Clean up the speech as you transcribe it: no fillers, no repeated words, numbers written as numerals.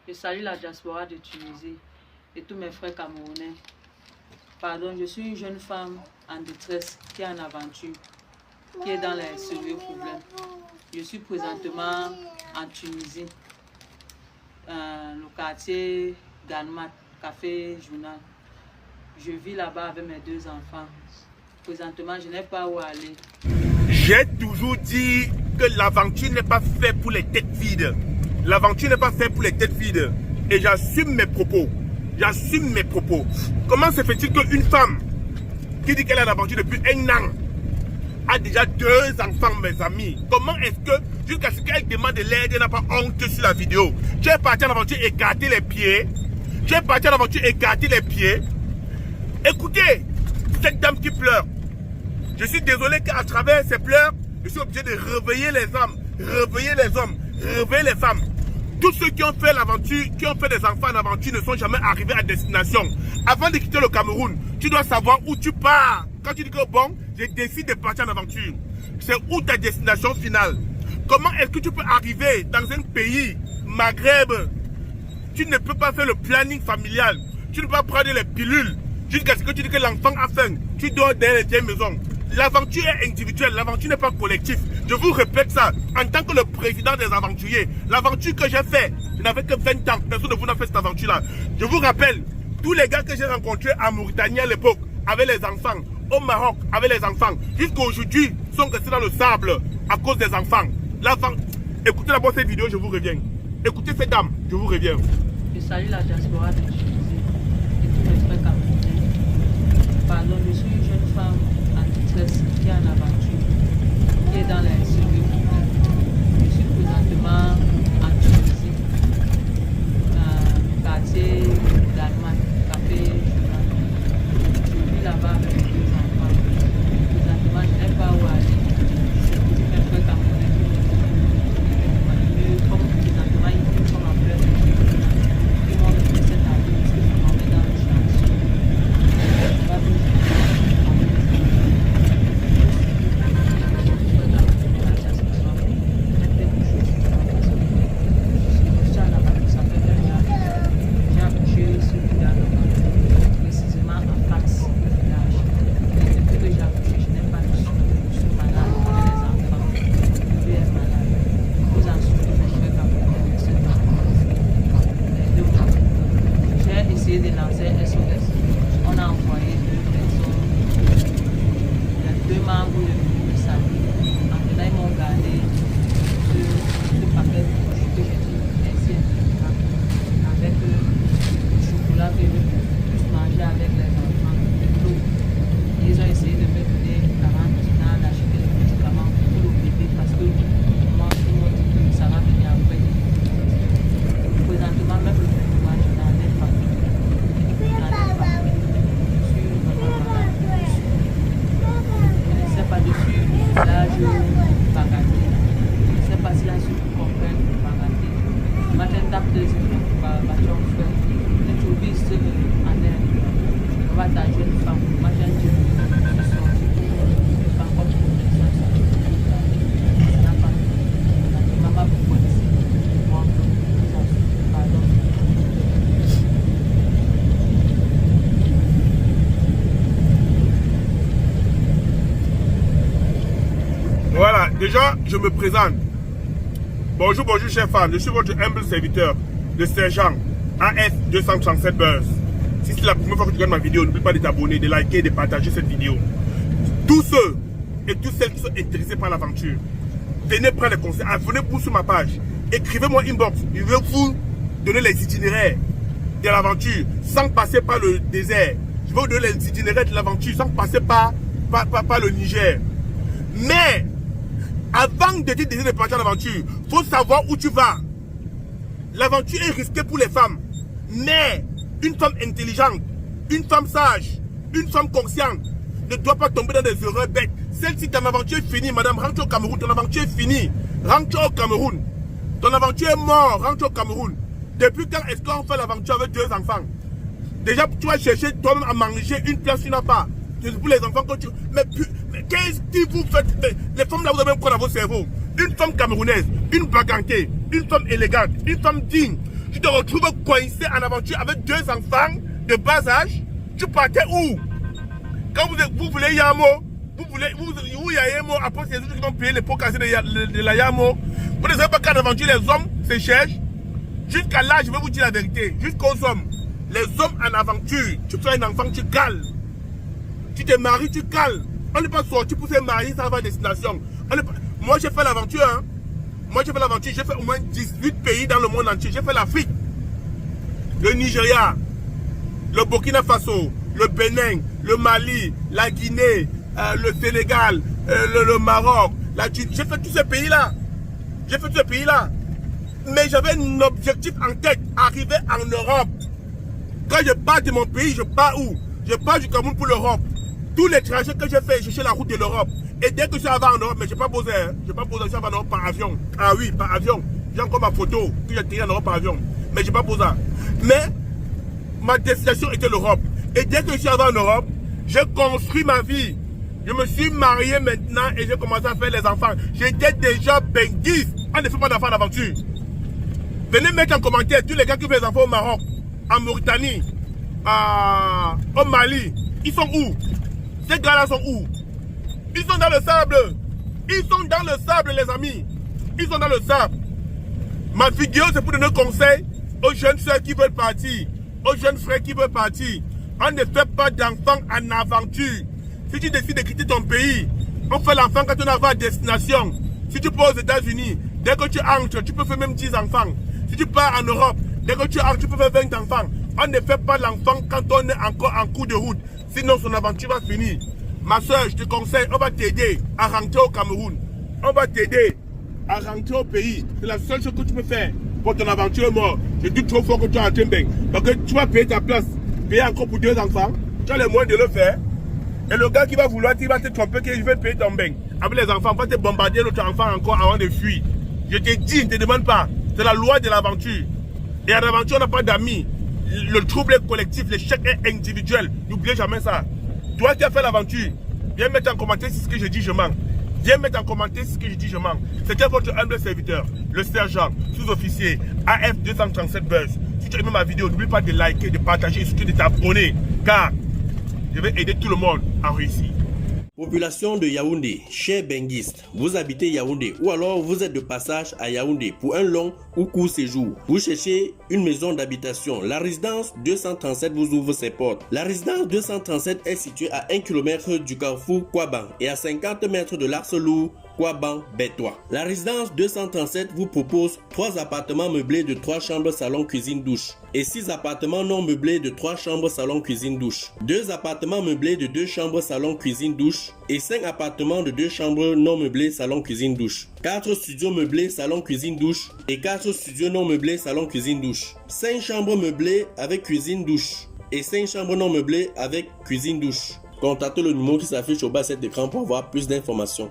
Je salue la diaspora de Tunisie et tous mes frères camerounais. Pardon, je suis une jeune femme en détresse qui est en aventure, qui est dans les sérieux problèmes. Je suis présentement en Tunisie, le quartier Ganmat, Café Journal. Je vis là-bas avec mes 2 enfants. Présentement, je n'ai pas où aller. J'ai toujours dit que l'aventure n'est pas faite pour les têtes vides. L'aventure n'est pas faite pour les têtes vides. Et j'assume mes propos. J'assume mes propos. Comment se fait-il qu'une femme qui dit qu'elle a l'aventure depuis 1 an a déjà 2 enfants, mes amis? Comment est-ce que, jusqu'à ce qu'elle demande de l'aide, elle n'a pas honte sur la vidéo? J'ai parti en aventure écarter les pieds. J'ai parti en aventure écarter les pieds. Écoutez, cette dame qui pleure. Je suis désolé qu'à travers ces pleurs, je suis obligé de réveiller les hommes, réveiller les hommes, réveiller les femmes. Tous ceux qui ont fait l'aventure, qui ont fait des enfants en aventure ne sont jamais arrivés à destination. Avant de quitter le Cameroun, tu dois savoir où tu pars. Quand tu dis que bon, je décide de partir en aventure, c'est où ta destination finale? Comment est-ce que tu peux arriver dans un pays, Maghreb? Tu ne peux pas faire le planning familial. Tu ne peux pas prendre les pilules jusqu'à ce que tu dis que l'enfant a faim. Tu dors dans les vieilles maisons. L'aventure est individuelle, l'aventure n'est pas collective. Je vous répète ça, en tant que le président des aventuriers, l'aventure que j'ai faite, je n'avais que 20 ans, personne de vous n'a fait cette aventure-là. Je vous rappelle, tous les gars que j'ai rencontrés à Mauritanie à l'époque, avec les enfants, au Maroc, avec les enfants, jusqu'à aujourd'hui, sont restés dans le sable à cause des enfants. Écoutez d'abord cette vidéo, je vous reviens. Écoutez cette dame, je vous reviens. Je salue la diaspora de Tunisie et tous mes frères camerounais. Pardon, je suis une jeune femme qui est en aventure, qui est dans les sérieux problèmes. Je suis présentement en Tunisie, le quartier d'Allemagne, Café Journal. Je vis là-bas avec mes 2 enfants. Présentement, je n'ai pas où aller. C'est pour mes frères camerounais qui comme présentement, ils sont en plein étude. Ils m'ont fait cette année parce que je m'en mets dans le chantier. De lancer SOS. On a envoyé 2 personnes, il y a 2 membres de SAMU. En là, ils m'ont gardé ce paquet que j'ai dit merci infiniment avec le chocolat que je puisse manger avec les enfants, l'eau. Ils ont essayé de me donner 40 dinars, d'acheter des médicaments pour le bébé parce que moi, tout le monde dit que ça va venir après. Présentement, même le traitement, je n'en ai pas. Là, je bagaté. Je ne sais pas si là, je comprends bagaté. Maintenant, tape 2 bâton fait. Et tu vis en air. On va ta jeune femme. Maintenant, je suis sorti pour faire encore une ça n'a pas. Maman, pourquoi ici? Pardon. Voilà, déjà, je me présente. Bonjour, bonjour, chers fans. Je suis votre humble serviteur, le sergent AS 237 Buzz. Si c'est la première fois que tu regardes ma vidéo, n'oublie pas de t'abonner, de liker, de partager cette vidéo. Tous ceux et toutes celles qui sont intéressés par l'aventure, venez prendre les conseils, abonnez-vous sur ma page. Écrivez-moi inbox, je vais vous donner les itinéraires de l'aventure sans passer par le désert. Je vais vous donner les itinéraires de l'aventure sans passer par le Niger. Mais avant de décider de partir en aventure, il faut savoir où tu vas. L'aventure est risquée pour les femmes. Mais une femme intelligente, une femme sage, une femme consciente ne doit pas tomber dans des erreurs bêtes. Celle-ci, ton aventure est finie, madame, rentre au Cameroun. Ton aventure est finie. Rentre au Cameroun. Ton aventure est morte, rentre au Cameroun. Depuis quand est-ce qu'on fait l'aventure avec 2 enfants? Déjà, tu vas chercher toi-même à manger une place, tu n'as pas. C'est pour les enfants que tu... Mais qu'est-ce que vous faites? Les femmes là, vous avez quoi dans vos cerveaux? Une femme camerounaise, une bagantée, une femme élégante, une femme digne. tu te retrouves coincé en aventure avec 2 enfants de bas âge. Tu partais où? Quand vous voulez Yamo, où Yamo, après c'est eux qui vont payer les pots cassés de la Yamo. Vous ne savez pas qu'en aventure, les hommes se cherchent. Jusqu'à là, je vais vous dire la vérité. Jusqu'aux hommes. Les hommes en aventure, tu fais un enfant, tu cales. Tu te maries, tu cales. On n'est pas sorti pour se marier, ça va à destination. Moi, j'ai fait l'aventure. Hein. Moi, j'ai fait l'aventure. J'ai fait au moins 18 pays dans le monde entier. J'ai fait l'Afrique, le Nigeria, le Burkina Faso, le Bénin, le Mali, la Guinée, le Sénégal, le Maroc. J'ai fait tous ces pays-là. J'ai fait tous ces pays-là. Mais j'avais un objectif en tête, arriver en Europe. Quand je pars de mon pays, je pars où? Je pars du Cameroun pour l'Europe. Tous les trajets que j'ai fait, j'ai cherché la route de l'Europe. Et dès que je suis arrivé en Europe, mais je n'ai pas posé, hein, je n'ai pas posé, je suis arrivé en Europe par avion. Ah oui, par avion. J'ai encore ma photo, que j'ai tiré en Europe par avion. Mais je n'ai pas posé. Mais ma destination était l'Europe. Et dès que je suis arrivé en Europe, j'ai construit ma vie. Je me suis marié maintenant et j'ai commencé à faire les enfants. J'étais déjà benguiste. On ne fait pas d'enfants d'aventure. Venez mettre en commentaire tous les gars qui font les enfants au Maroc, en Mauritanie, au Mali. Ils sont où? Ces gars-là sont où? Ils sont dans le sable. Ils sont dans le sable, les amis. Ils sont dans le sable. Ma vidéo, c'est pour donner conseil aux jeunes soeurs qui veulent partir, aux jeunes frères qui veulent partir. On ne fait pas d'enfants en aventure. Si tu décides de quitter ton pays, on fait l'enfant quand on arrive à destination. Si tu pars aux États-Unis, dès que tu entres, tu peux faire même 10 enfants. Si tu pars en Europe, dès que tu entres, tu peux faire 20 enfants. On ne fait pas l'enfant quand on est encore en cours de route. Sinon, son aventure va finir. Ma soeur, je te conseille, on va t'aider à rentrer au Cameroun. On va t'aider à rentrer au pays. C'est la seule chose que tu peux faire pour ton aventure mort. Je dis trop fort que tu es en train de. Parce que tu vas payer ta place, payer encore pour 2 enfants. Tu as les moyens de le faire. Et le gars qui va vouloir, il va te tromper qu'il veut payer ton bain. Avec les enfants, va te bombarder l'autre enfant encore avant de fuir. Je te dis, ne te demande pas. C'est la loi de l'aventure. Et en aventure, on n'a pas d'amis. Le trouble est collectif, l'échec est individuel. N'oubliez jamais ça. Toi qui as fait l'aventure, viens mettre en commentaire si ce que je dis, je mens. Viens mettre en commentaire si ce que je dis, je mens. C'était votre humble serviteur, le sergent, sous-officier, AF237 Buzz. Si tu as aimé ma vidéo, n'oublie pas de liker, de partager et surtout de t'abonner. Car je vais aider tout le monde à réussir. Population de Yaoundé, chers benguistes, vous habitez Yaoundé ou alors vous êtes de passage à Yaoundé pour un long ou court séjour. Vous cherchez une maison d'habitation. La résidence 237 vous ouvre ses portes. La résidence 237 est située à 1 km du carrefour Kouaban et à 50 mètres de l'axe lourd Kouaban-Bétois. La résidence 237 vous propose 3 appartements meublés de 3 chambres, salon, cuisine, douche et 6 appartements non meublés de 3 chambres, salon, cuisine, douche. 2 appartements meublés de 2 chambres, salon, cuisine, douche et 5 appartements de 2 chambres non meublés, salon, cuisine, douche. 4 studios meublés, salon, cuisine, douche et 4 studios non meublés, salon, cuisine, douche. 5 chambres meublées avec cuisine, douche et 5 chambres non meublées avec cuisine, douche. Contactez le numéro qui s'affiche au bas de cet écran pour avoir plus d'informations.